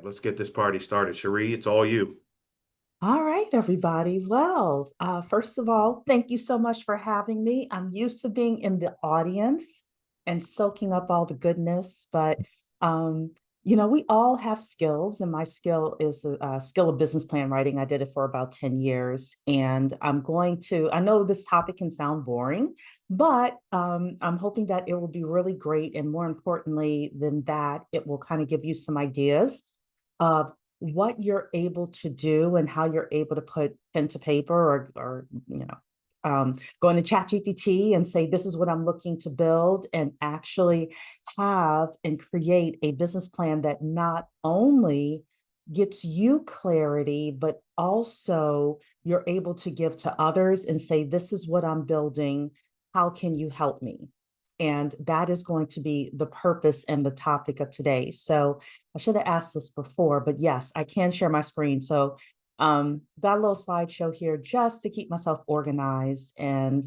let's get this party started. Cheree, it's all you. All right, everybody. Well, first of all, thank you so much for having me. I'm used to being in the audience and soaking up all the goodness, but um, we all have skills, and my skill is the skill of business plan writing. I did it for about 10 years, and I know this topic can sound boring, but I'm hoping that it will be really great. And more importantly than that, it will kind of give you some ideas of what you're able to do and how you're able to put pen to paper or go into chat GPT and say, this is what I'm looking to build, and actually have and create a business plan that not only gets you clarity, but also you're able to give to others and say, this is what I'm building. How can you help me? And that is going to be the purpose and the topic of today. So I should have asked this before, but yes, I can share my screen. So got a little slideshow here just to keep myself organized. And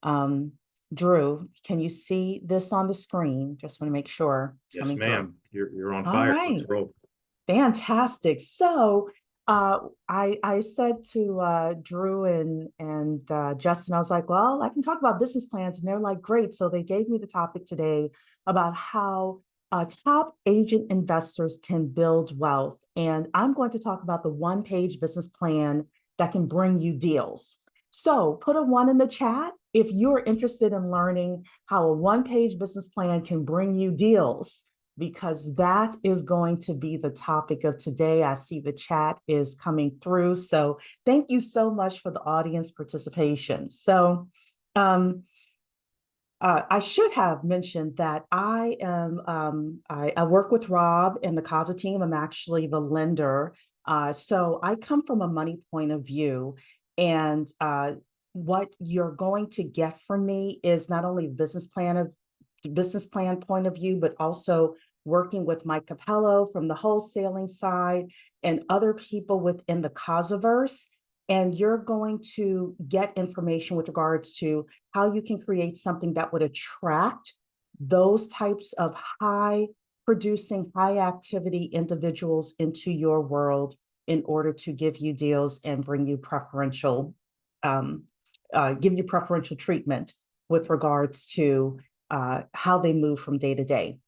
um, Drew, can you see this on the screen? Just want to make sure it's Yes, coming through. ma'am. You're on All fire. Let's right. roll. Fantastic. So I said to Drew and Justin, I was like, well, I can talk about business plans, and they're like, great. So they gave me the topic today about how top agent investors can build wealth, and I'm going to talk about the one-page business plan that can bring you deals. So put a one in the chat if you're interested in learning how a one-page business plan can bring you deals, because that is going to be the topic of today. I see the chat is coming through. So thank you so much for the audience participation. So um, I should have mentioned that I work with Rob and the CASA team. I'm actually the lender. So I come from a money point of view. And what you're going to get from me is not only business plan point of view, but also working with Mike Capello from the wholesaling side and other people within the Causaverse. And you're going to get information with regards to how you can create something that would attract those types of high producing, high activity individuals into your world in order to give you deals and bring you um, give you preferential treatment with regards to how they move from day to day.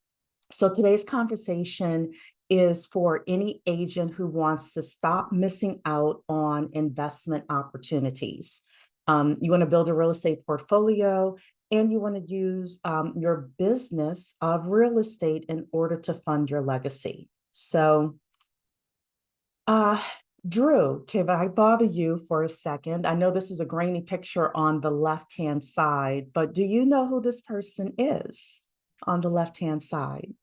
So today's conversation is for any agent who wants to stop missing out on investment opportunities. You want to build a real estate portfolio, and you want to use your business of real estate in order to fund your legacy. So, uh, Drew, can I bother you for a second? I know this is a grainy picture on the left-hand side, but do you know who this person is on the left-hand side?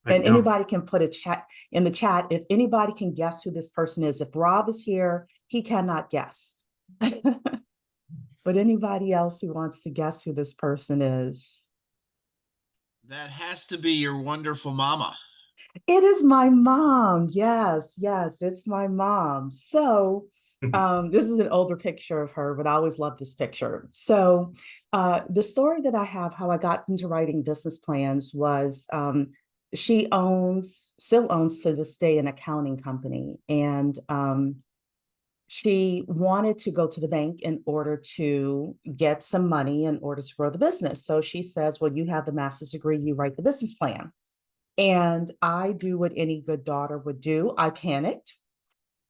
I And don't. anybody can put a chat in the chat if anybody can guess who this person is. If Rob is here, he cannot guess. But anybody else who wants to guess who this person is? That has to be your wonderful mama. It is my mom. Yes, yes, it's my mom. So, this is an older picture of her, but I always love this picture. So, the story that I have, how I got into writing business plans was still owns to this day, an accounting company. And she wanted to go to the bank in order to get some money in order to grow the business. So she says, well, you have the master's degree, you write the business plan. And I do what any good daughter would do. I panicked.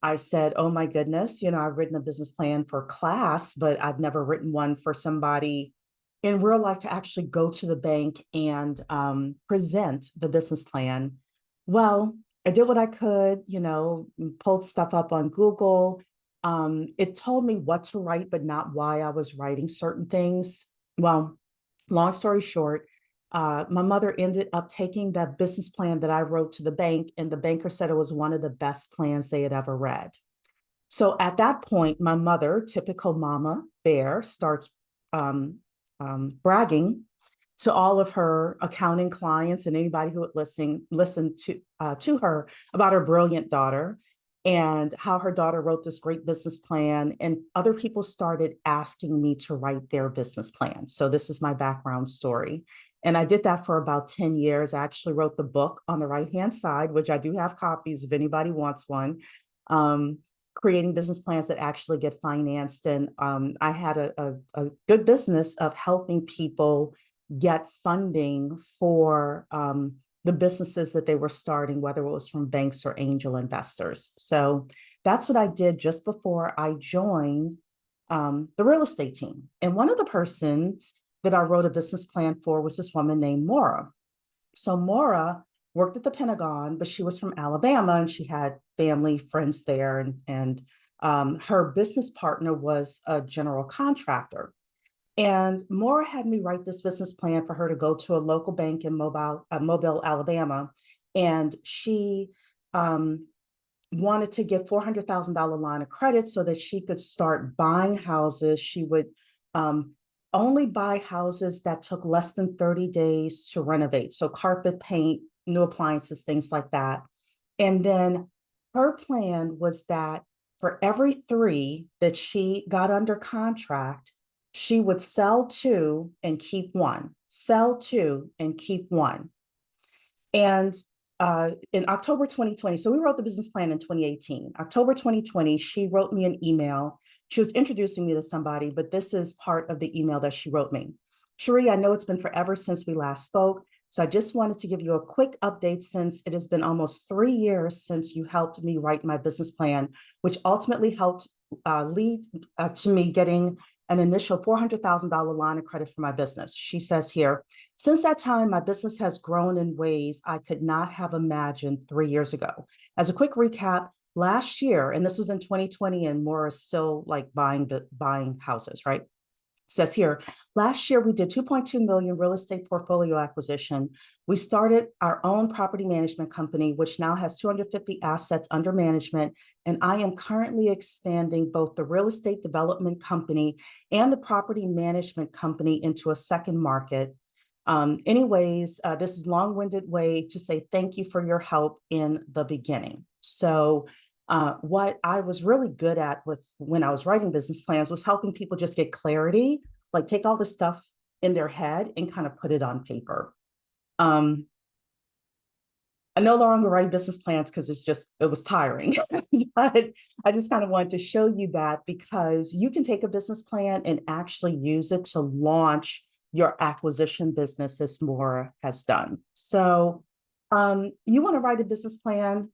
I said, oh my goodness, I've written a business plan for class, but I've never written one for somebody in real life to actually go to the bank and present the business plan. Well, I did what I could, pulled stuff up on Google. It told me what to write, but not why I was writing certain things. Well, long story short, my mother ended up taking that business plan that I wrote to the bank, and the banker said it was one of the best plans they had ever read. So at that point, my mother, typical mama bear, starts um, bragging to all of her accounting clients and anybody who would listen to her about her brilliant daughter and how her daughter wrote this great business plan. And other people started asking me to write their business plan. So this is my background story. And I did that for about 10 years. I actually wrote the book on the right-hand side, which I do have copies if anybody wants one, creating business plans that actually get financed. And I had a good business of helping people get funding for the businesses that they were starting, whether it was from banks or angel investors. So that's what I did just before I joined the real estate team. And one of the persons that I wrote a business plan for was this woman named Maura. So Maura worked at the Pentagon, but she was from Alabama and she had family, friends there. And her business partner was a general contractor. And Maura had me write this business plan for her to go to a local bank in Mobile, Alabama. And she wanted to get $400,000 line of credit so that she could start buying houses. She would only buy houses that took less than 30 days to renovate. So carpet, paint, new appliances, things like that. And then her plan was that for every 3 that she got under contract, she would sell 2 and keep 1, sell 2 and keep 1. And in October 2020, so we wrote the business plan in 2018. October 2020, she wrote me an email. She was introducing me to somebody, but this is part of the email that she wrote me. Cheree, I know it's been forever since we last spoke, so I just wanted to give you a quick update since it has been almost 3 years since you helped me write my business plan, which ultimately helped lead to me getting an initial $400,000 line of credit for my business. She says here, since that time, my business has grown in ways I could not have imagined 3 years ago. As a quick recap, last year, and this was in 2020, and Maura is still like buying houses, right? Says here, last year we did 2.2 million real estate portfolio acquisition. We started our own property management company, which now has 250 assets under management. And I am currently expanding both the real estate development company and the property management company into a second market. Anyways, this is a long-winded way to say thank you for your help in the beginning. So what I was really good at when I was writing business plans was helping people just get clarity, like take all the stuff in their head and kind of put it on paper. I no longer write business plans because it was tiring, but I just kind of wanted to show you that because you can take a business plan and actually use it to launch your acquisition business as Maura has done. So you want to write a business plan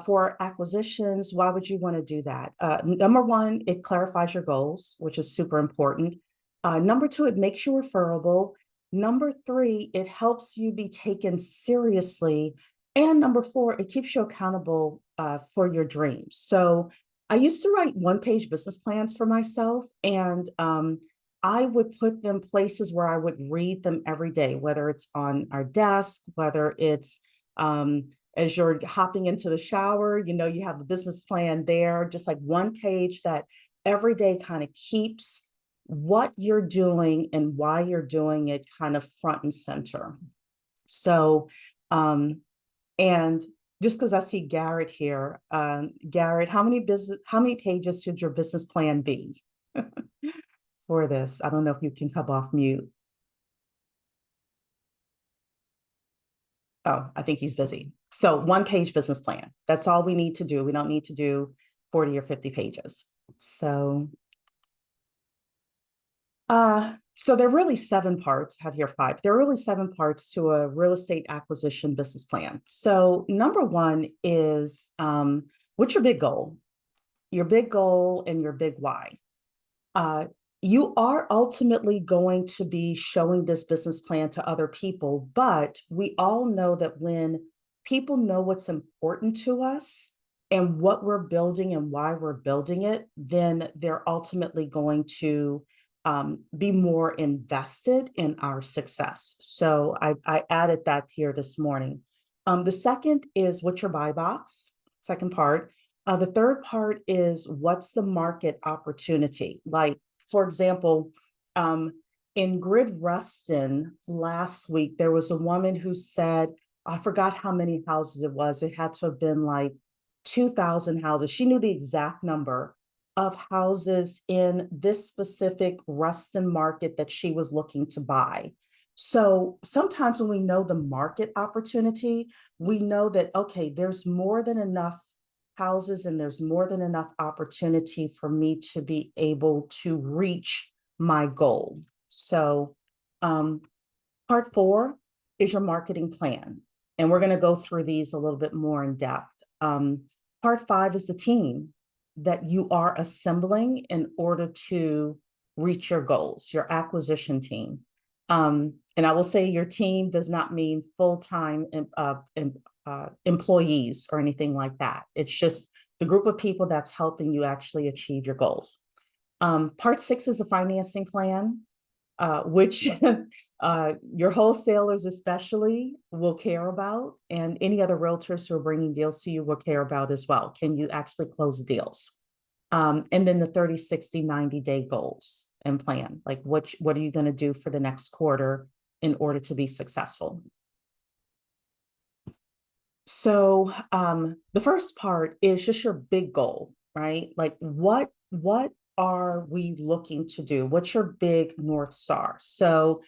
for acquisitions. Why would you want to do that? Number 1, it clarifies your goals, which is super important. Number 2, it makes you referable. Number 3, it helps you be taken seriously. And number 4, it keeps you accountable for your dreams. So I used to write 1-page business plans for myself, and I would put them places where I would read them every day, whether it's on our desk, whether it's as you're hopping into the shower, you have the business plan there, just like 1 page that every day kind of keeps what you're doing and why you're doing it kind of front and center. So, and just because I see Garrett here, Garrett, how many pages should your business plan be for this? I don't know if you can come off mute. Oh, I think he's busy. So 1-page business plan. That's all we need to do. We don't need to do 40 or 50 pages. So there are really 7 parts. I have here 5. There are really 7 parts to a real estate acquisition business plan. So number 1 is what's your big goal? Your big goal and your big why. You are ultimately going to be showing this business plan to other people, but we all know that when people know what's important to us and what we're building and why we're building it, then they're ultimately going to be more invested in our success. So I added that here this morning. The second is what's your buy box, second part. The third part is what's the market opportunity? Like, for example, in Grid Ruston last week, there was a woman who said, I forgot how many houses it was. It had to have been like 2,000 houses. She knew the exact number of houses in this specific Ruston market that she was looking to buy. So sometimes when we know the market opportunity, we know that, okay, there's more than enough houses and there's more than enough opportunity for me to be able to reach my goal. So part 4 is your marketing plan. And we're going to go through these a little bit more in depth. Part 5 is the team that you are assembling in order to reach your goals, your acquisition team. And I will say your team does not mean full-time employees or anything like that. It's just the group of people that's helping you actually achieve your goals. Part 6 is the financing plan, which your wholesalers especially will care about, and any other realtors who are bringing deals to you will care about as well. Can you actually close deals? And then the 30, 60, 90-day goals and plan. Like what are you going to do for the next quarter in order to be successful? So the first part is just your big goal, right? Like what are we looking to do? What's your big North Star? So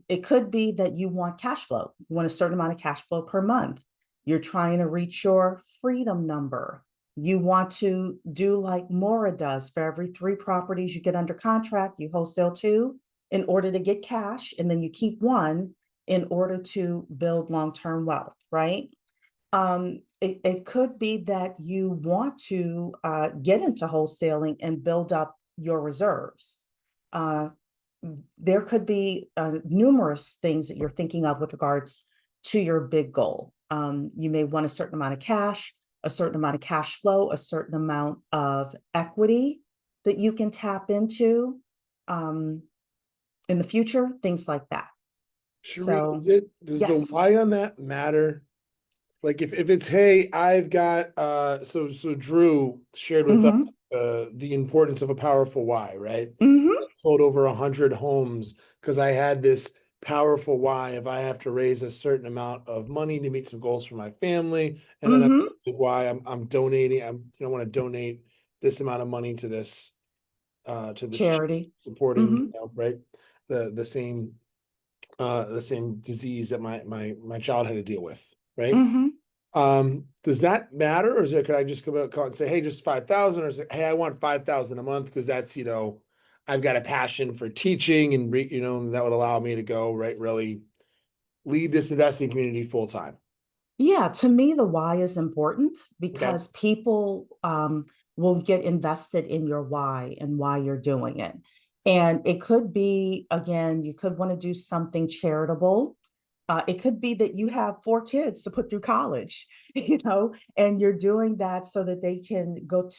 it could be that you want cash flow. You want a certain amount of cash flow per month. You're trying to reach your freedom number. You want to do like Maura does. For every 3 properties you get under contract, you wholesale 2 in order to get cash, and then you keep 1 in order to build long-term wealth, right? It could be that you want to get into wholesaling and build up your reserves. There could be numerous things that you're thinking of with regards to your big goal. You may want a certain amount of cash, a certain amount of cash flow, a certain amount of equity that you can tap into in the future, things like that. Cheree, So, does yes. the why on that matter? Like if it's, hey, I've got so Drew shared with us the importance of a powerful why, right? Mm-hmm. Sold over 100 homes because I had this powerful why. If I have to raise a certain amount of money to meet some goals for my family, and then why I'm donating, want to donate this amount of money to this Charity. supporting, right? The same disease that my child had to deal with, right? Does that matter, or could I just come out and say, hey, just 5,000, or say, hey, I want 5,000 a month because that's I've got a passion for teaching, and that would allow me to go really lead this investing community full time. Yeah, to me, the why is important because people will get invested in your why and why you're doing it. And it could be, again, you could want to do something charitable. It could be that you have 4 kids to put through college, and you're doing that so that they can go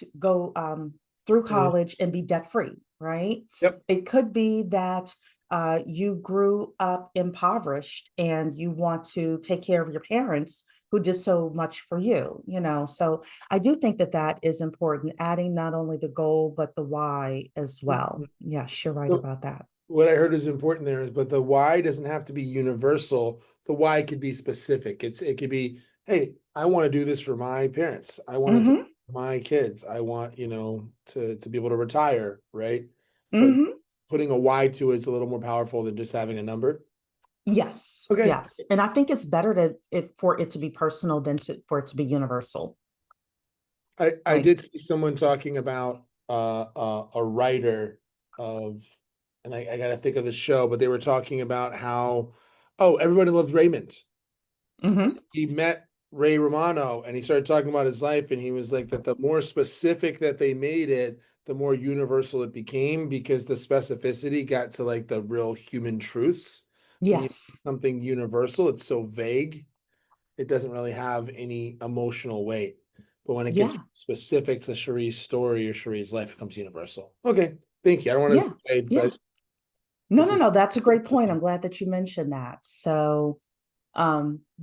through college and be debt free, right? Yep. It could be that you grew up impoverished and you want to take care of your parents who did so much for you, So I do think that is important, adding not only the goal, but the why as well. Yes, you're right about that. What I heard is important there but the why doesn't have to be universal. The why could be specific. It could be, hey, I want to do this for my parents. I want it for my kids. I want, to be able to retire, right? But putting a why to it is a little more powerful than just having a number. Yes. Okay. Yes. And I think it's better for it to be personal than for it to be universal. I did see someone talking about a writer of, and I got to think of the show, but they were talking about how, everybody loves Raymond. He met Ray Romano and he started talking about his life, and he was like that the more specific that they made it, the more universal it became because the specificity got to like the real human truths. Yes. Something universal, it's so vague, it doesn't really have any emotional weight. But when it gets specific to Cheree's story or Cheree's life, it becomes universal. Okay, thank you. I don't want to but No, that's a great point. I'm glad that you mentioned that. So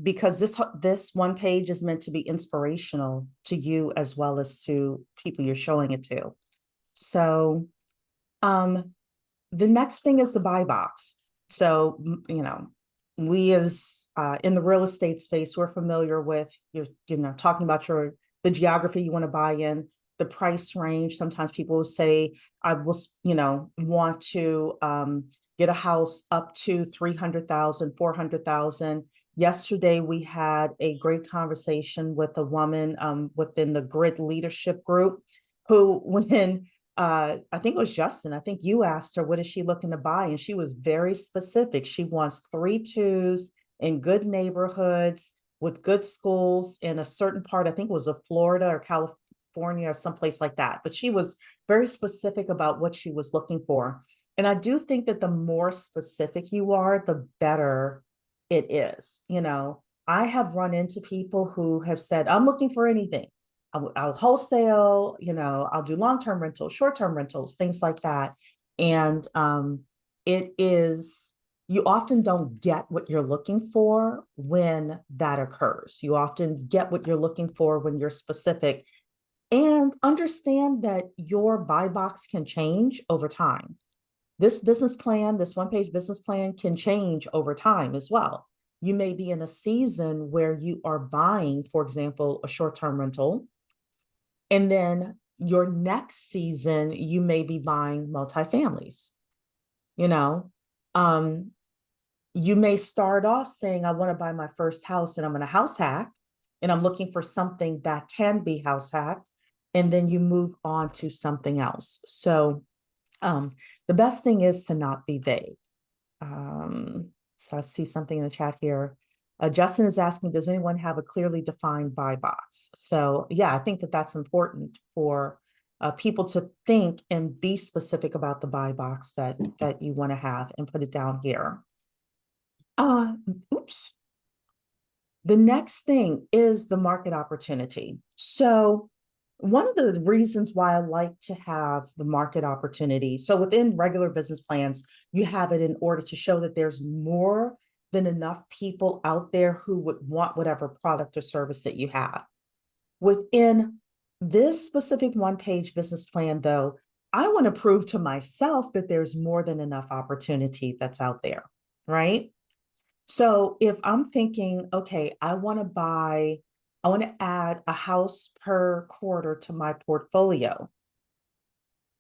because this one page is meant to be inspirational to you as well as to people you're showing it to. So the next thing is the buy box. So, we as in the real estate space, we're familiar with talking about the geography you want to buy in, the price range. Sometimes people will say, I will, want to get a house up to 300,000, 400,000. Yesterday, we had a great conversation with a woman within the Grid Leadership Group who, when I think it was Justin, I think you asked her, what is she looking to buy? And she was very specific. She wants 3 2s in good neighborhoods with good schools in a certain part, I think it was of Florida or California or someplace like that. But she was very specific about what she was looking for. And I do think that the more specific you are, the better it is. You know, I have run into people who have said, I'm looking for anything. I'll wholesale, you know, I'll do long-term rentals, short-term rentals, things like that. And it is, you often don't get what you're looking for when that occurs. You often get what you're looking for when you're specific, and understand that your buy box can change over time. This business plan, this one-page business plan can change over time as well. You may be in a season where you are buying, for example, a short-term rental, and then your next season, you may be buying multifamilies. You know, you may start off saying, I want to buy my first house and I'm going to house hack, and I'm looking for something that can be house hacked. And then you move on to something else. So the best thing is to not be vague. So I see something in the chat here. Justin is asking, does anyone have a clearly defined buy box? So yeah, I think that that's important for people to think and be specific about the buy box that you want to have, and put it down here. Oops. The next thing is the market opportunity. So one of the reasons why I like to have the market opportunity, so within regular business plans, you have it in order to show that there's more than enough people out there who would want whatever product or service that you have. Within this specific one-page business plan, though, I want to prove to myself that there's more than enough opportunity that's out there, right? So if I'm thinking, okay, I want to add a house per quarter to my portfolio.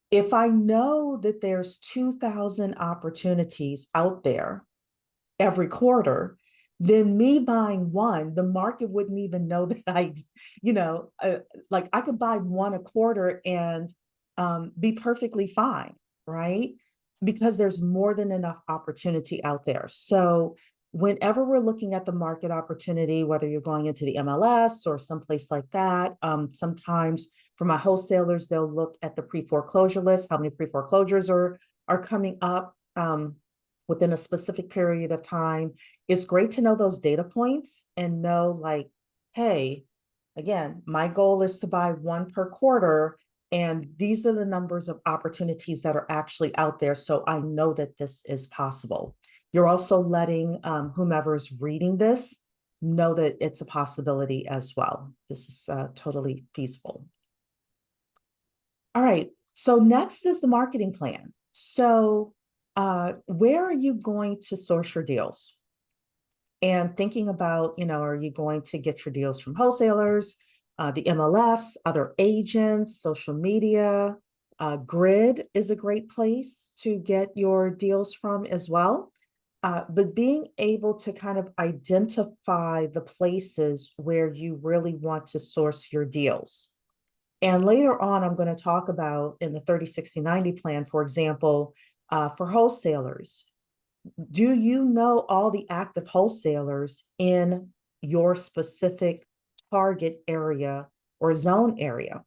If I know that there's 2,000 opportunities out there every quarter, then me buying one, the market wouldn't even know that like I could buy one a quarter and be perfectly fine, right? Because there's more than enough opportunity out there. So whenever we're looking at the market opportunity, whether you're going into the MLS or someplace like that, sometimes for my wholesalers, they'll look at the pre-foreclosure list, how many pre-foreclosures are coming up within a specific period of time. It's great to know those data points and know, like, hey, again, my goal is to buy one per quarter, and these are the numbers of opportunities that are actually out there. So I know that this is possible. You're also letting whomever's reading this know that it's a possibility as well. This is totally feasible. All right, so next is the marketing plan. So where are you going to source your deals? And thinking about, are you going to get your deals from wholesalers, the MLS, other agents, social media? Grid is a great place to get your deals from as well. But being able to kind of identify the places where you really want to source your deals. And later on, I'm going to talk about in the 30, 60, 90 plan, for example, for wholesalers. Do you know all the active wholesalers in your specific target area or zone area?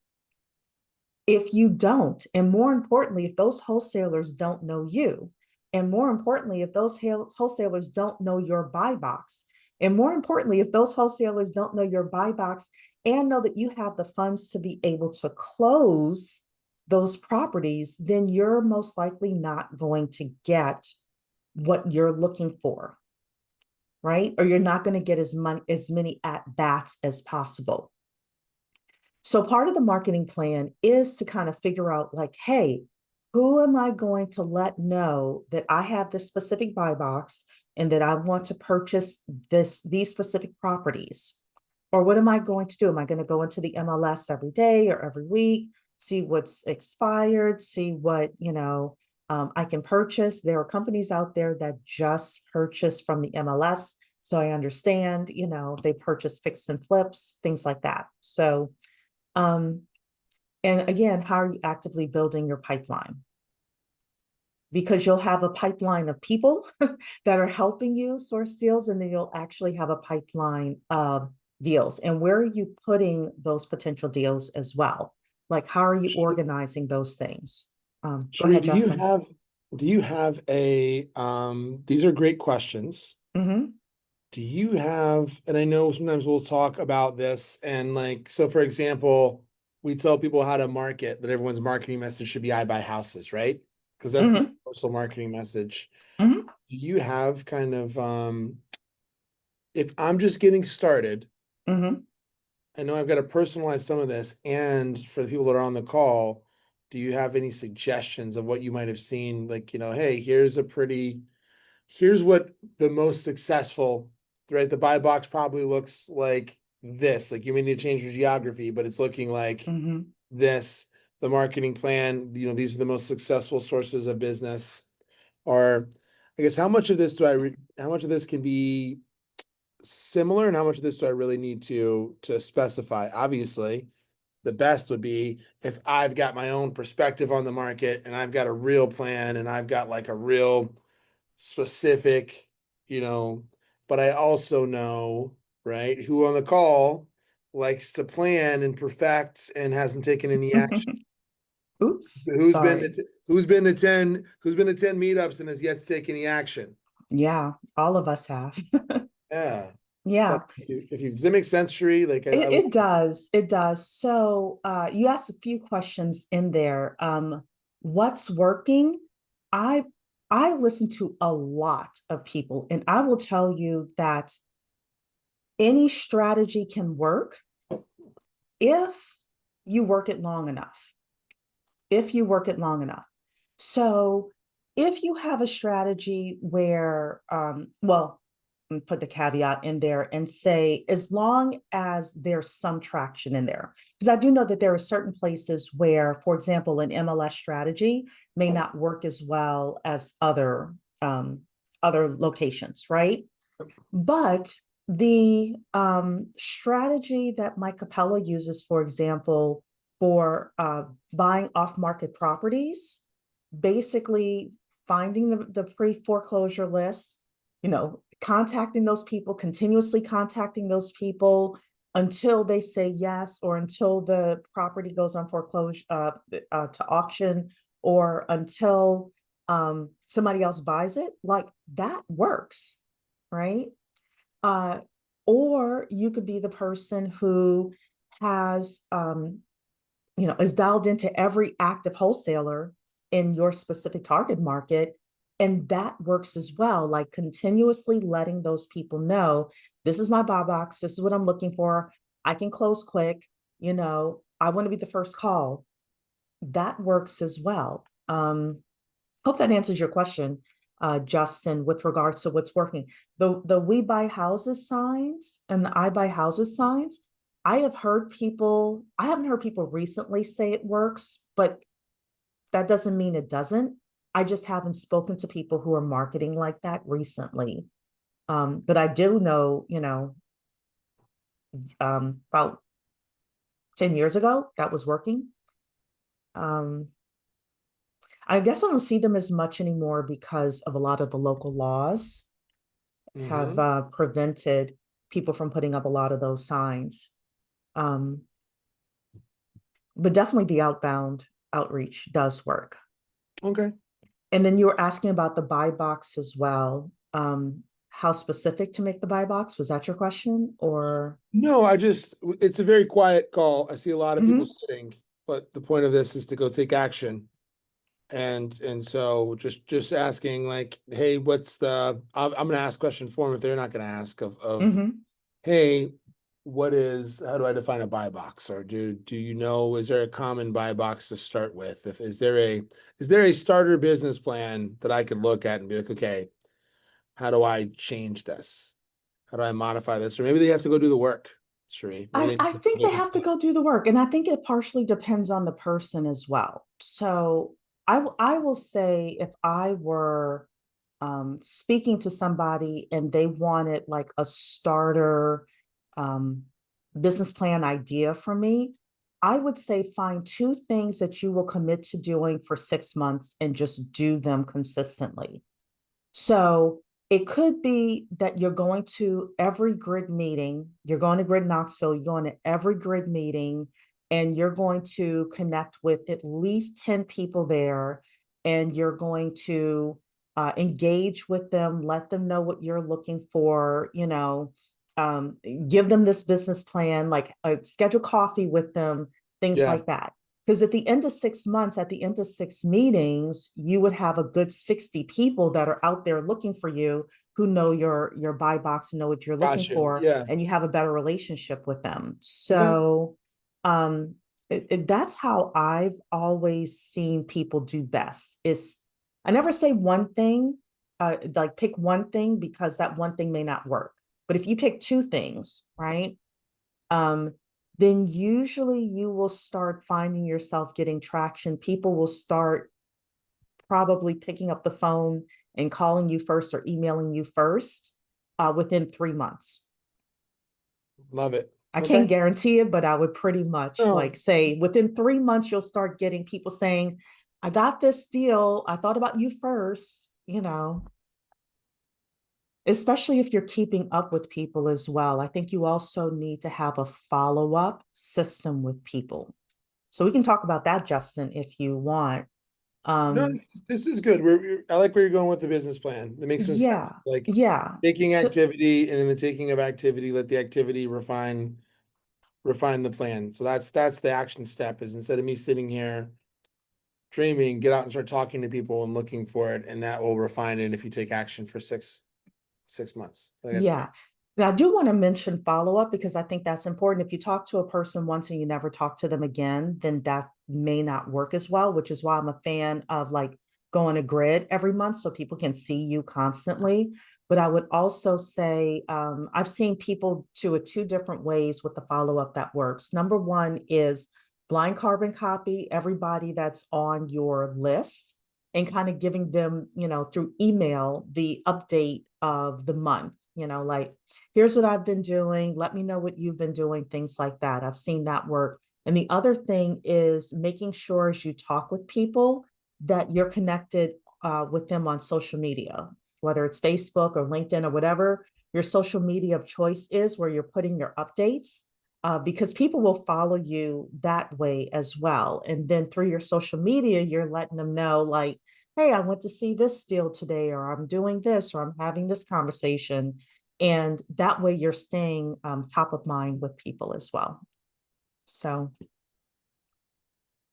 If you don't, and more importantly, if those wholesalers don't know you, and more importantly, if those wholesalers don't know your buy box, and more importantly, if those wholesalers don't know your buy box and know that you have the funds to be able to close those properties, then you're most likely not going to get what you're looking for, right? Or you're not going to get as many at-bats as possible. So part of the marketing plan is to kind of figure out, like, hey, who am I going to let know that I have this specific buy box and that I want to purchase these specific properties? Or what am I going to do? Am I going to go into the MLS every day or every week, see what's expired, see what, I can purchase. There are companies out there that just purchase from the MLS. So I understand, they purchase fix and flips, things like that. So, and again, how are you actively building your pipeline? Because you'll have a pipeline of people that are helping you source deals, and then you'll actually have a pipeline of deals. And where are you putting those potential deals as well? Like, how are you organizing those things? Go Cheree, ahead, do you Justin. have a, these are great questions. Mm-hmm. Do you have, and I know sometimes we'll talk about this and like, so for example, we tell people how to market, that everyone's marketing message should be I buy houses, right? Because that's the universal marketing message. Mm-hmm. Do you have kind of, if I'm just getting started, Mm-hmm. I know I've got to personalize some of this, and for the people that are on the call, do you have any suggestions of what you might have seen? Like, hey, here's what the most successful, right? The buy box probably looks like this. Like, you may need to change your geography, but it's looking like Mm-hmm. this. The marketing plan, these are the most successful sources of business. Or I guess how much of this can be similar, and how much of this do I really need to specify? Obviously, the best would be if I've got my own perspective on the market and I've got a real plan and I've got like a real specific, but I also know, right, who on the call likes to plan and perfect and hasn't taken any action. Oops, Who's been sorry. who's been to 10 meetups and has yet to take any action? Yeah, all of us have. Yeah. So Yeah, does that make sense, Cheree? Like it does. It does. So you asked a few questions in there. What's working? I I listen to a lot of people, and I will tell you that any strategy can work if you work it long enough. If you work it long enough. So if you have a strategy where, well, put the caveat in there and say, as long as there's some traction in there, because I do know that there are certain places where, for example, an MLS strategy may not work as well as other locations, right? But the strategy that Mike Capella uses, for example, for buying off-market properties, basically finding the pre-foreclosure list, contacting those people, continuously contacting those people until they say yes, or until the property goes on foreclosure to auction, or until somebody else buys it. Like, that works, right? Uh, or you could be the person who has, is dialed into every active wholesaler in your specific target market. And that works as well, like continuously letting those people know, this is my buy box, this is what I'm looking for. I can close quick, I want to be the first call. That works as well. Hope that answers your question, Justin, with regards to what's working. The We Buy Houses signs and the I Buy Houses signs, I haven't heard people recently say it works, but that doesn't mean it doesn't. I just haven't spoken to people who are marketing like that recently. But I do know, about 10 years ago, that was working. I guess I don't see them as much anymore because of a lot of the local laws have prevented people from putting up a lot of those signs. But definitely the outbound outreach does work. Okay. And then you were asking about the buy box as well. How specific to make the buy box? Was that your question? Or No, it's a very quiet call. I see a lot of people sitting, but the point of this is to go take action. And so just asking like, hey, I'm gonna ask question form if they're not gonna ask hey, how do I define a buy box? Or is there a common buy box to start with? Is there a starter business plan that I could look at and be like, okay, how do I change this? How do I modify this? Or maybe they have to go do the work, Cheree. I think they have to go do the work. And I think it partially depends on the person as well. So I will say if I were speaking to somebody and they wanted like a starter um, business plan idea from me, I would say find 2 things that you will commit to doing for 6 months and just do them consistently. So it could be that you're going to every grid meeting, you're going to Grid Knoxville, you're going to every grid meeting, and you're going to connect with at least 10 people there, and you're going to engage with them, let them know what you're looking for, give them this business plan, like schedule coffee with them, things Yeah, like that. Because at the end of 6 months, at the end of 6 meetings, you would have a good 60 people that are out there looking for you, who know your buy box and know what you're looking gotcha. for, Yeah. and you have a better relationship with them. Okay. So that's how I've always seen people do best. Is I never say one thing, like pick one thing, because that one thing may not work. But if you pick 2 things, right? Um, then usually you will start finding yourself getting traction. People will start probably picking up the phone and calling you first or emailing you first within 3 months. Love it. I Okay. can't guarantee it, but I would pretty much No, like say within 3 months, you'll start getting people saying, I got this deal. I thought about you first, especially if you're keeping up with people as well. I think you also need to have a follow-up system with people. So we can talk about that, Justin, if you want. no, this is good. I like where you're going with the business plan. It makes some sense. Yeah, Like yeah. taking So, activity and in the taking of activity, let the activity refine the plan. So that's the action step, is instead of me sitting here dreaming, get out and start talking to people and looking for it, and that will refine it if you take action for 6 months. I think that's great. yeah. Now, I do want to mention follow-up because I think that's important. If you talk to a person once and you never talk to them again, then that may not work as well, which is why I'm a fan of like going a grid every month so people can see you constantly. But I would also say I've seen people do it 2 different ways with the follow-up that works. Number one is blind carbon copy everybody that's on your list and kind of giving them, through email, the update of the month, like, here's what I've been doing. Let me know what you've been doing, things like that. I've seen that work. And the other thing is making sure as you talk with people that you're connected with them on social media, whether it's Facebook or LinkedIn or whatever your social media of choice is, where you're putting your updates, because people will follow you that way as well. And then through your social media, you're letting them know, like, hey, I went to see this deal today, or I'm doing this, or I'm having this conversation. And that way you're staying top of mind with people as well. So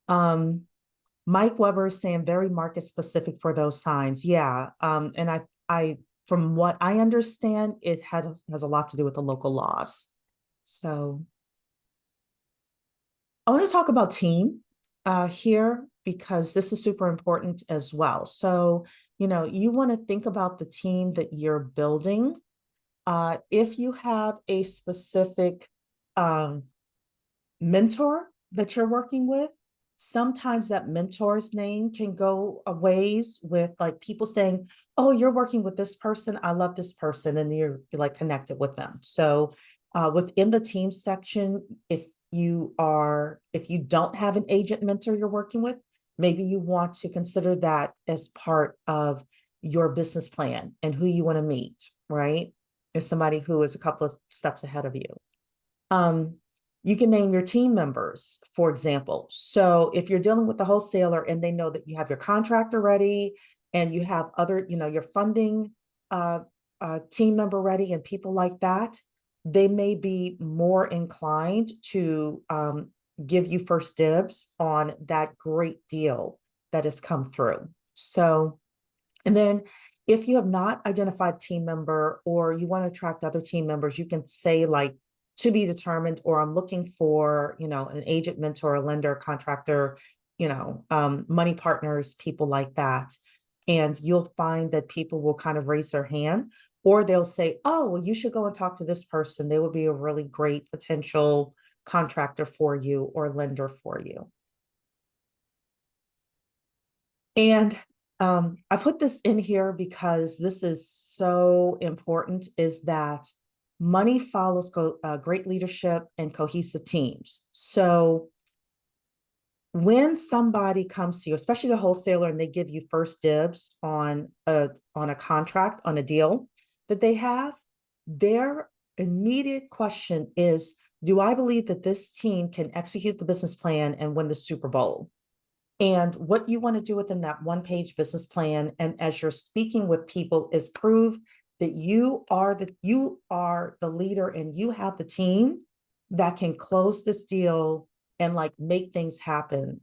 Mike Weber is saying very market specific for those signs. Yeah. And I, from what I understand, it has a lot to do with the local laws. So I want to talk about team here because this is super important as well. So, you want to think about the team that you're building. If you have a specific um, mentor that you're working with, sometimes that mentor's name can go a ways with like people saying, oh, you're working with this person. I love this person. And you're like connected with them. So within the team section, if you don't have an agent mentor you're working with, maybe you want to consider that as part of your business plan and who you want to meet, right? Is somebody who is a couple of steps ahead of you. You can name your team members, for example. So if you're dealing with the wholesaler and they know that you have your contractor ready and you have other, your funding team member ready and people like that, they may be more inclined to give you first dibs on that great deal that has come through. So, and then if you have not identified team member or you want to attract other team members, you can say like, to be determined, or I'm looking for, an agent, mentor, a lender, contractor, money partners, people like that. And you'll find that people will kind of raise their hand, or they'll say, oh, well, you should go and talk to this person. They would be a really great potential contractor for you or lender for you. And I put this in here because this is so important, is that money follows great leadership and cohesive teams. So when somebody comes to you, especially a wholesaler, and they give you first dibs on a contract, on a deal that they have, their immediate question is, do I believe that this team can execute the business plan and win the Super Bowl? And what you want to do within that one-page business plan, and as you're speaking with people, is prove that you are the leader and you have the team that can close this deal and like make things happen,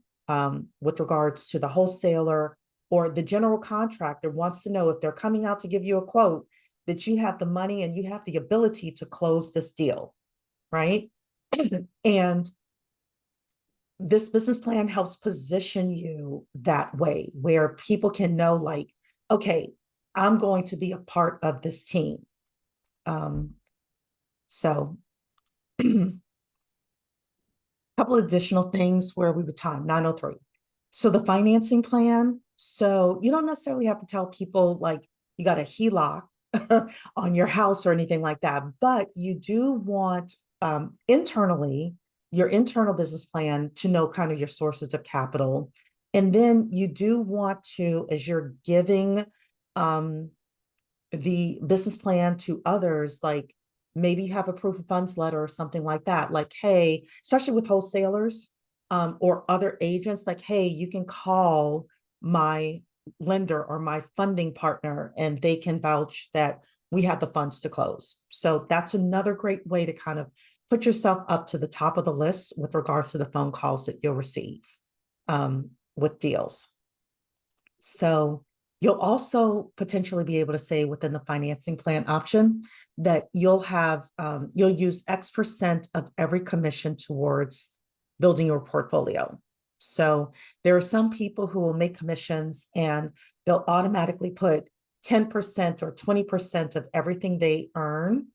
with regards to the wholesaler or the general contractor wants to know if they're coming out to give you a quote, that you have the money and you have the ability to close this deal, right? And this business plan helps position you that way, where people can know, like, okay, I'm going to be a part of this team. So a couple additional things where we would time 903. So the financing plan. So you don't necessarily have to tell people like you got a HELOC on your house or anything like that, but you do want internally your internal business plan to know kind of your sources of capital. And then you do want to, as you're giving the business plan to others, like maybe you have a proof of funds letter or something like that. Like, hey, especially with wholesalers or other agents, like, hey, you can call my lender or my funding partner and they can vouch that we have the funds to close. So that's another great way to kind of put yourself up to the top of the list with regards to the phone calls that you'll receive with deals. So you'll also potentially be able to say within the financing plan option that you'll use X% of every commission towards building your portfolio. So there are some people who will make commissions and they'll automatically put 10% or 20% of everything they earn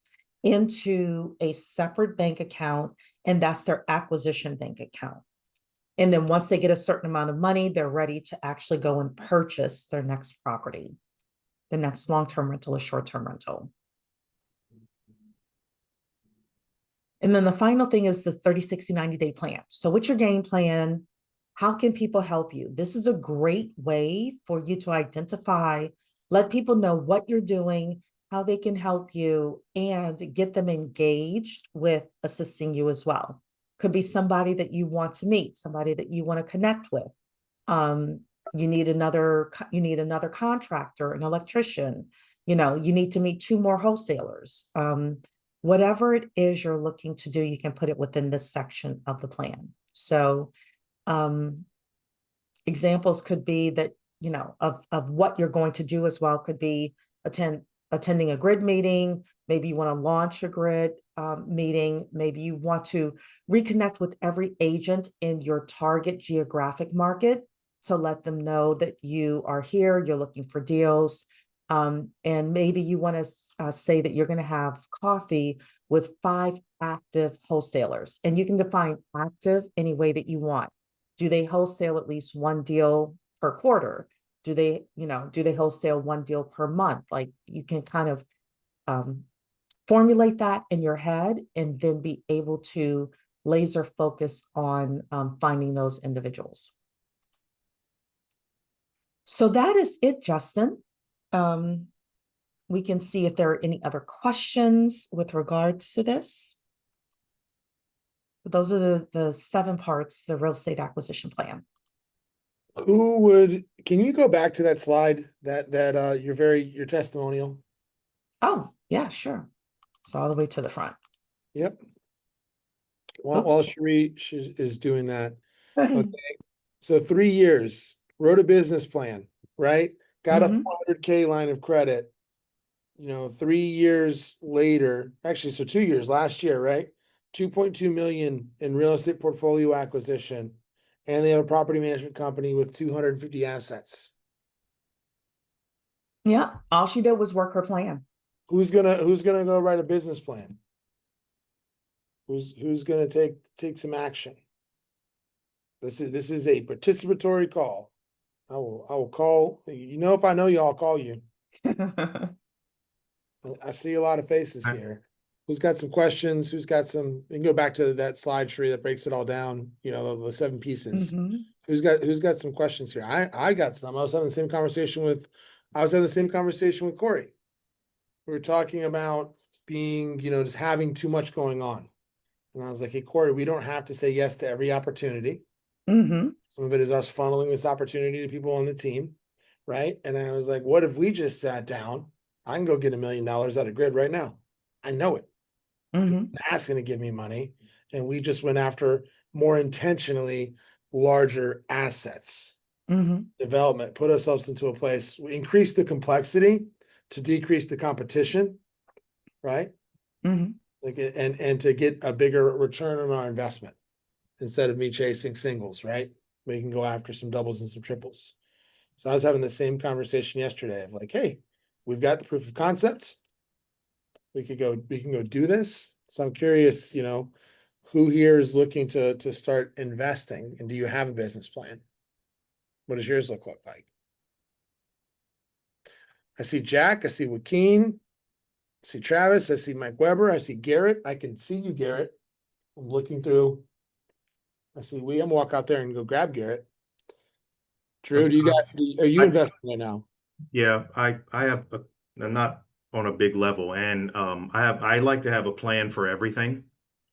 into a separate bank account, and that's their acquisition bank account. And then once they get a certain amount of money, they're ready to actually go and purchase their next property, the next long-term rental or short-term rental. And then the final thing is the 30, 60, 90-day plan. So what's your game plan? How can people help you? This is a great way for you to identify, let people know what you're doing, how they can help you, and get them engaged with assisting you as well. Could be somebody that you want to meet, somebody that you want to connect with. You need another contractor, an electrician. You need to meet 2 more wholesalers. Whatever it is you're looking to do, you can put it within this section of the plan. So examples could be that, of what you're going to do as well, could be attending a grid meeting. Maybe you want to launch a grid meeting. Maybe you want to reconnect with every agent in your target geographic market to let them know that you are here, you're looking for deals. And maybe you want to say that you're going to have coffee with 5 active wholesalers, and you can define active any way that you want. Do they wholesale at least 1 deal per quarter? Do they wholesale 1 deal per month? Like, you can kind of formulate that in your head and then be able to laser focus on finding those individuals. So that is it, Justin. We can see if there are any other questions with regards to this. But those are the 7 parts, the real estate acquisition plan. Can you go back to that slide, that your testimonial? Oh, yeah, sure. So all the way to the front. Yep. While Cheree is doing that. Okay. So 3 years, wrote a business plan, right? Got a 400K line of credit. 3 years later, actually, so 2 years, last year, right? 2.2 million in real estate portfolio acquisition. And they have a property management company with 250 assets. Yeah, all she did was work her plan. Who's gonna go write a business plan? Who's gonna take some action? This is a participatory call. I will call. You know, if I know you, I'll call you. I see a lot of faces I- here. Who's got some questions? Who's got some? We can go back to that slide tree that breaks it all down. You know, the 7 pieces. Mhm. Who's got some questions here? I got some. I was having the same conversation with Corey. We were talking about being, just having too much going on. And I was like, hey, Corey, we don't have to say yes to every opportunity. Mhm. Some of it is us funneling this opportunity to people on the team, right? And I was like, what if we just sat down? I can go get $1 million out of Grid right now. I know it. Mhm. Asking to give me money. And we just went after more intentionally larger assets, Mhm. development, put ourselves into a place, we increase the complexity to decrease the competition, right? Mhm. Like, and to get a bigger return on our investment instead of me chasing singles, right? We can go after some doubles and some triples. So I was having the same conversation yesterday of like, hey, we've got the proof of concept. We can go do this. So I'm curious, who here is looking to start investing, and do you have a business plan? What does yours look like? I see Jack, I see Joaquin, I see Travis, I see Mike Weber, I see Garrett. I can see you, Garrett. I'm looking through. I see William. Walk out there and go grab Garrett. Drew, are you I- investing right now? Yeah, I'm not on a big level, and I like to have a plan for everything,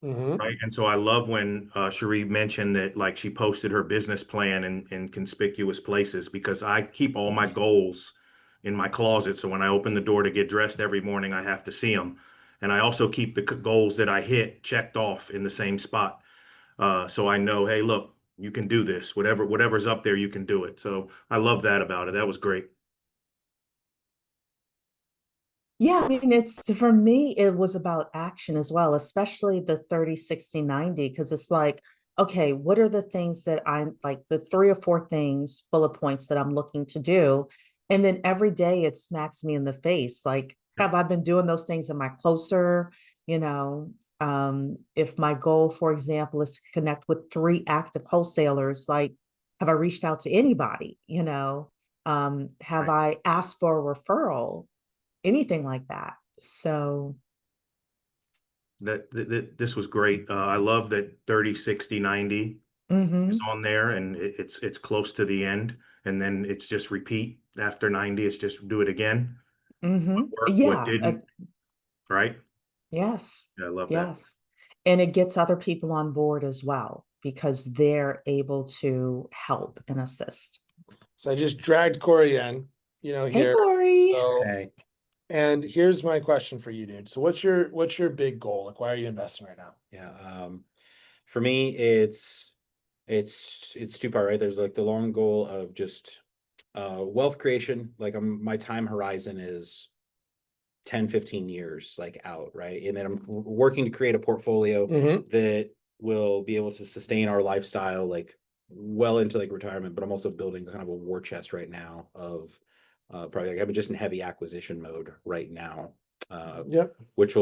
Mm-hmm. right? And so I love when Cheree mentioned that, like, she posted her business plan in conspicuous places, because I keep all my goals in my closet. So when I open the door to get dressed every morning, I have to see them, and I also keep the goals that I hit checked off in the same spot. So I know, hey, look, you can do this. Whatever's up there, you can do it. So I love that about it. That was great. Yeah, I mean, it's for me, it was about action as well, especially the 30, 60, 90, because it's like, okay, what are the things that I'm like the 3 or 4 things, bullet points that I'm looking to do? And then every day it smacks me in the face. Like, have I been doing those things? Am I closer? You know, if my goal, for example, is to connect with 3 active wholesalers, like, have I reached out to anybody? Have Right. I asked for a referral? Anything like that. So, This was great. I love that 30, 60, 90 is mhm, on there, and it's close to the end, and then it's just repeat after 90. It's just do it again. What mhm. worked, what Yeah, didn't, right? yes, Yeah, I love that. yes. And it gets other people on board as well because they're able to help and assist. So I just dragged Corey in, Hey, here. Corey. So, Hey, and here's my question for you, dude. So what's your big goal? Like, why are you investing right now? yeah. For me, it's two-part, right? There's like the long goal of just wealth creation. Like my time horizon is 10, 15 years like out, right? And then I'm working to create a portfolio Mm-hmm. that will be able to sustain our lifestyle like well into like retirement, but I'm also building kind of a war chest right now of probably like I'm just in heavy acquisition mode right now. Yep. Which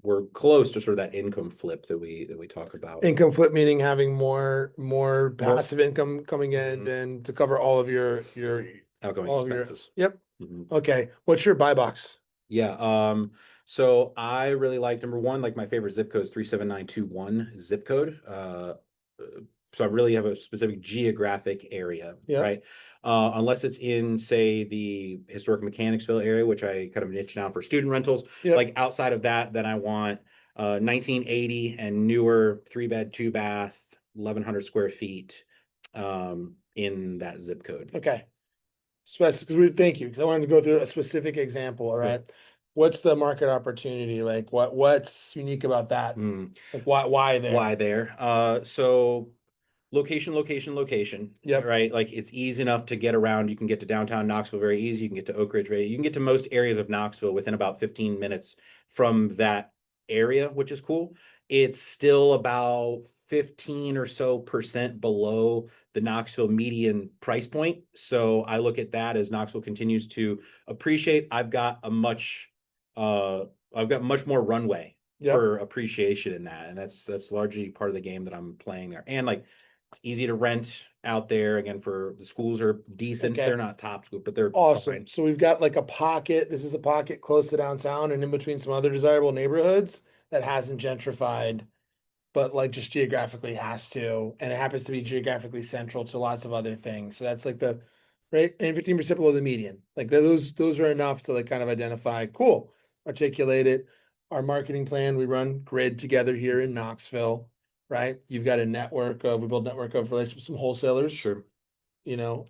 we're close to sort of that income flip that we talk about. Income flip meaning having more passive income coming in Mhm. than to cover all of your Outgoing all of your. expenses. Yep. Mhm. Okay. What's your buy box? Yeah. So I really like number one, like my favorite zip code is 37921 zip code. So I really have a specific geographic area, Yep. right? Unless it's in, say, the historic Mechanicsville area, which I kind of niche down for student rentals. Yep. Like outside of that, then I want 1980 and newer, 3-bed, 2-bath, 1,100 square feet in that zip code. Okay. Thank you, because I wanted to go through a specific example. All right. What's the market opportunity? Like what's unique about that? Mm. Like why there? Why there? So location, Yep. right? Like it's easy enough to get around. You can get to downtown Knoxville very easy. You can get to Oak Ridge, right? You can get to most areas of Knoxville within about 15 minutes from that area, which is cool. It's still about 15 or so percent below the Knoxville median price point. So I look at that as Knoxville continues to appreciate. I've got much more runway Yep. for appreciation in that. And that's largely part of the game that I'm playing there. And like It's easy to rent out there. Again, for the schools are decent. Okay. They're not top school, but they're Awesome. fine. So we've got like a pocket. This is a pocket close to downtown and in between some other desirable neighborhoods that hasn't gentrified, but like just geographically has to. And it happens to be geographically central to lots of other things. So that's like the right, and 15% below the median. Like those are enough to like kind of identify, cool, articulate it. Our marketing plan, we run grid together here in Knoxville, right? You've got a network of, we build a network of relationships with some wholesalers. Sure. You know,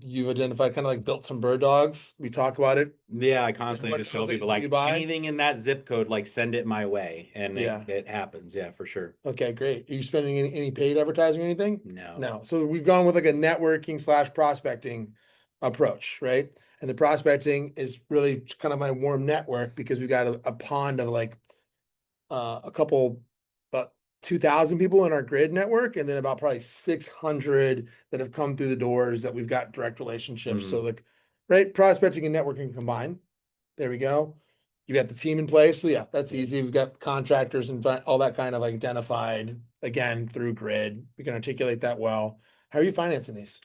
you've identified kind of like built some bird dogs. We talk about it. Yeah, I constantly what just tell house people you like buy? anything in that zip code, like send it my way, and Yeah. it happens. Yeah, for sure. Okay, great. Are you spending any paid advertising or anything? No. No. So we've gone with like a networking / prospecting approach, right? And the prospecting is really kind of my warm network because we've got a pond of like a couple, about 2,000 people in our grid network, and then about probably 600 that have come through the doors that we've got direct relationships. So like, right, prospecting and networking combined. There we go. You got the team in place. So yeah, that's easy. We've got contractors and all that kind of identified again through grid. We can articulate that well. How are you financing these?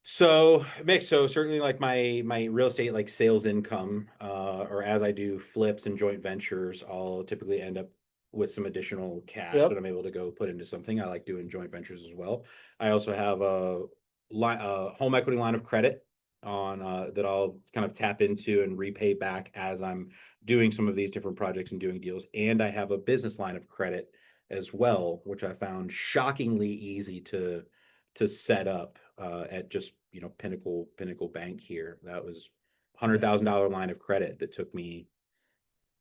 So mix. So certainly like my real estate like sales income, or as I do flips and joint ventures, I'll typically end up with some additional cash Yep. that I'm able to go put into something. I like doing joint ventures as well. I also have a home equity line of credit on that I'll kind of tap into and repay back as I'm doing some of these different projects and doing deals. And I have a business line of credit as well, which I found shockingly easy to set up at just Pinnacle Bank here. That was $100,000 line of credit that took me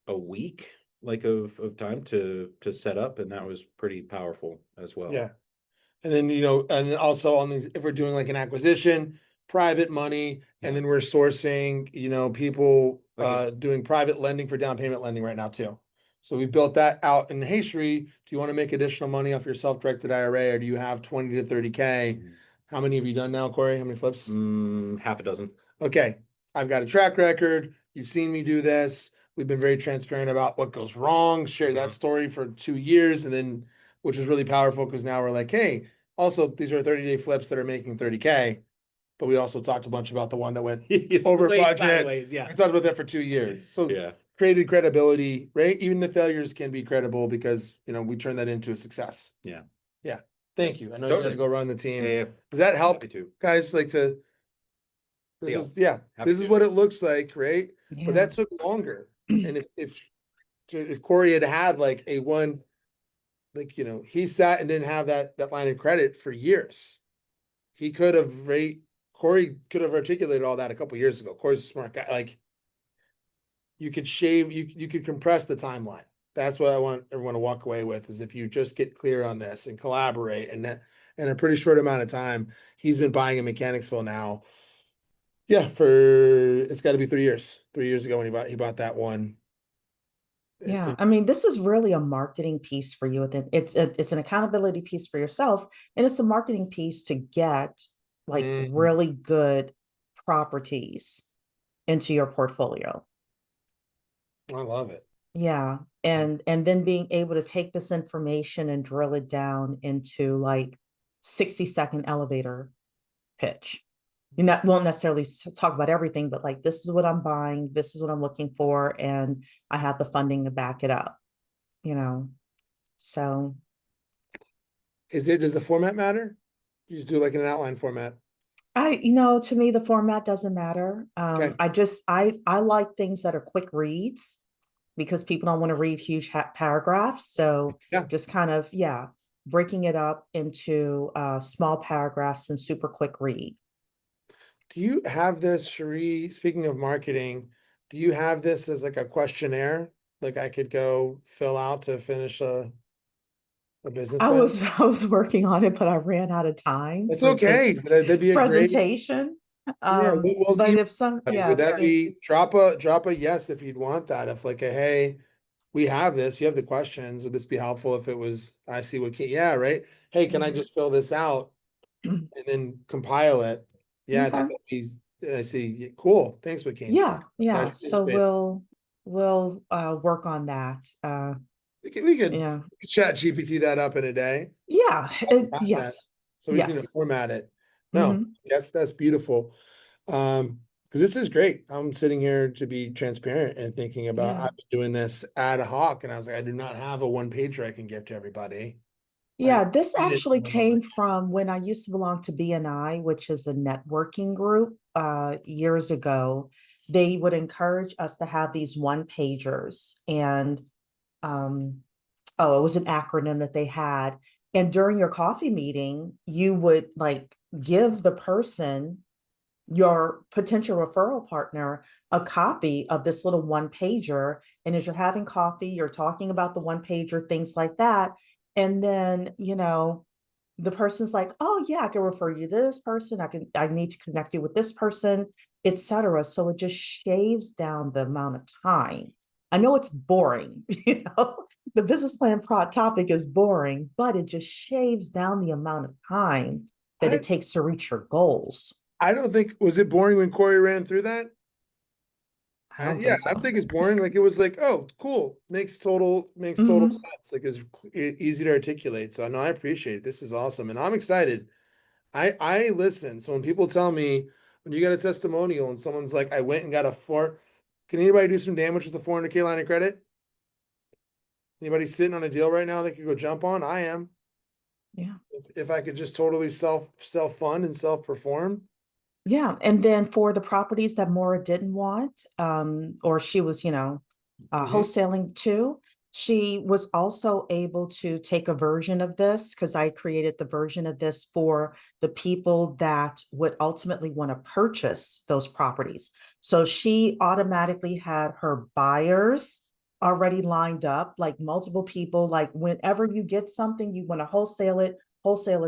a week like of time to set up, and that was pretty powerful as well. Yeah. And then, and then also on these, if we're doing like an acquisition, private money, and then we're sourcing, people doing private lending for down payment lending right now too. So we built that out. And hey, Cheree, do you want to make additional money off your self-directed IRA, or do you have 20 to 30K? How many have you done now, Corey? How many flips? Half a dozen. Okay. I've got a track record. You've seen me do this. We've been very transparent about what goes wrong, share that story for 2 years, and then, which is really powerful because now we're like, hey, also these are 30-day flips that are making 30K. But we also talked a bunch about the one that went over budget. Sideways, yeah. We talked about that for 2 years. So Yeah. created credibility, right? Even the failures can be credible because, we turn that into a success. Yeah. Yeah. Thank you. I know you got to Totally. go run the team. Yeah. Does that help, Happy to. guys? Like Deal. this Happy is to. what it looks like, right? Yeah. But that took longer. And if Corey had like a one, like, he sat and didn't have that line of credit for years. He could have, Corey could have articulated all that a couple years ago. Corey's a smart guy. Like, you could you could compress the timeline. That's what I want everyone to walk away with, is if you just get clear on this and collaborate, and that in a pretty short amount of time. He's been buying in Mechanicsville now. Yeah, it's got to be 3 years. 3 years ago when he bought that one. Yeah, I mean, this is really a marketing piece for you. It's an accountability piece for yourself, and it's a marketing piece to get like really good properties into your portfolio. I love it. Yeah, and then being able to take this information and drill it down into like 60-second elevator pitch. You won't necessarily talk about everything, but like, this is what I'm buying, this is what I'm looking for, and I have the funding to back it up, so. Does the format matter? You just do like an outline format. To me, the format doesn't matter. Okay. I like things that are quick reads because people don't want to read huge paragraphs. So Yeah. just kind of, breaking it up into small paragraphs and super quick read. Do you have this, Cheree, speaking of marketing, do you have this as like a questionnaire? Like I could go fill out to finish a business I plan? was working on it, but I ran out of time. It's for okay. this That'd be a great presentation. we'll But email if some, Would that be drop a yes if you'd want that? If like hey, we have this, you have the questions. Would this be helpful if it was, I see what right? Hey, can I just fill this out and then compile it? Yeah, Okay. that would be, I see. Cool. Thanks, Joaquin. Yeah. That's So great. we'll work on that. We could Yeah. chat GPT that up in a day. Yeah. Content. Yes. So we just need to Yes. format it. No, Mhm. that's beautiful. Because this is great. I'm sitting here to be transparent and thinking about Yeah. I've been doing this ad hoc, and I was like, I do not have a one pager I can give to everybody. Yeah, Like, this I didn't actually know. came from when I used to belong to BNI, which is a networking group, years ago. They would encourage us to have these one pagers, and um, oh, it was an acronym that they had. And during your coffee meeting, you would like give the person, your potential referral partner, a copy of this little one pager. And as you're having coffee, you're talking about the one pager, things like that. And then, the person's like, oh yeah, I can refer you to this person. I need to connect you with this person, etc. So it just shaves down the amount of time. I know it's boring, the business plan topic is boring, but it just shaves down the amount of time that I it takes to reach your goals. I don't think was it boring when Corey ran through that? I don't Yeah, think I don't so. think it's boring. Like it was like, oh, cool, makes total Mhm. sense. Like it's easy to articulate. So no, I appreciate it. This is awesome, and I'm excited. I listen. So when people tell me when you get a testimonial and someone's like, I went and got a four, can anybody do some damage with the 400K line of credit? Anybody sitting on a deal right now they could go jump on? I am. Yeah. If I could just totally self fund and self perform. Yeah. And then for the properties that Maura didn't want, or she was, Mhm. wholesaling to, she was also able to take a version of this because I created the version of this for the people that would ultimately want to purchase those properties. So she automatically had her buyers already lined up, like multiple people, like whenever you get something, you want to wholesale it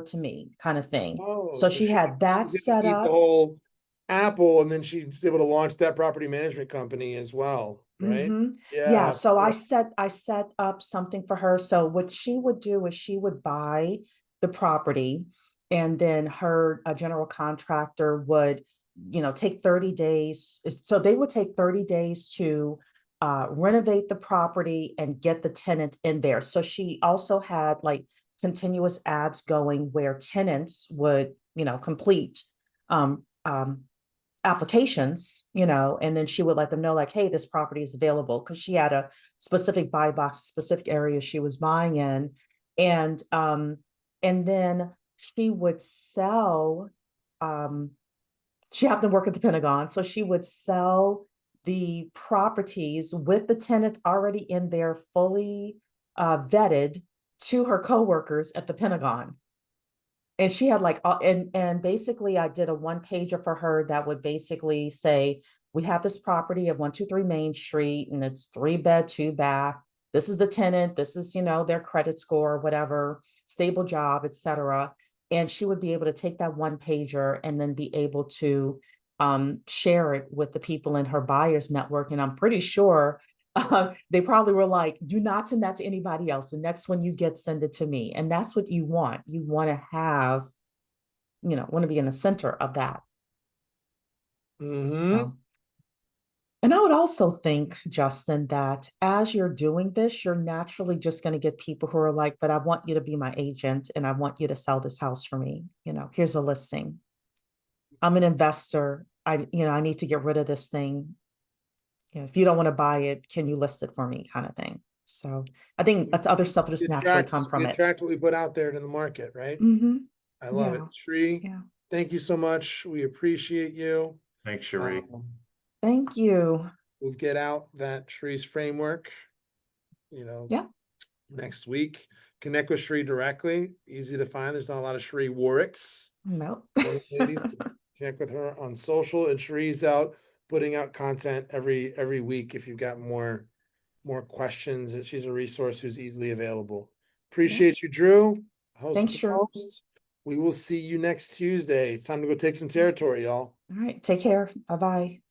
to me kind of thing. Oh, So so she she had that was able to set eat the up. whole apple, and then she's able to launch that property management company as well, right? Yeah, Yeah. so I set up something for her. So what she would do is she would buy the property, and then her general contractor would, take 30 days. So they would take 30 days to renovate the property and get the tenant in there. So she also had like continuous ads going where tenants would, complete um, um, applications, and then she would let them know, like, hey, this property is available because she had a specific buy box, specific area she was buying in. And then she would sell, she happened to work at the Pentagon, so she would sell the properties with the tenants already in there, fully vetted, to her coworkers at the Pentagon. And she had like and basically I did a one pager for her that would basically say, we have this property at 123 Main Street, and it's 3 bed, 2 bath. This is the tenant, this is, their credit score, whatever, stable job, etc. And she would be able to take that one pager and then be able to share it with the people in her buyers network. And I'm pretty sure they probably were like, do not send that to anybody else. The next one you get, send it to me. And that's what you want. You want to have, want to be in the center of that. Mm-hmm. So, and I would also think, Justin, that as you're doing this, you're naturally just going to get people who are like, but I want you to be my agent and I want you to sell this house for me. Here's a listing. I'm an investor. I need to get rid of this thing. If you don't want to buy it, can you list it for me, kind of thing. So I think other stuff will We just naturally come attract we from it. attract what we put out there in the market, right? I love it. Yeah. Shree, Yeah. thank you so much. We appreciate you. Thanks, Cheree. Thank you. We'll get out that Shree's framework, you know, Yeah. next week. Connect with Shree directly. Easy to find. There's not a lot of Cheree Warricks. No. Ladies, connect with her on social, and Sheree's out putting out content every week. If you've got more questions, and she's a resource who's easily available. Yeah. Appreciate you, Drew. Host Thanks, with the sure. most. We will see you next Tuesday. It's time to go take some territory, y'all. All right. Take care. Bye-bye.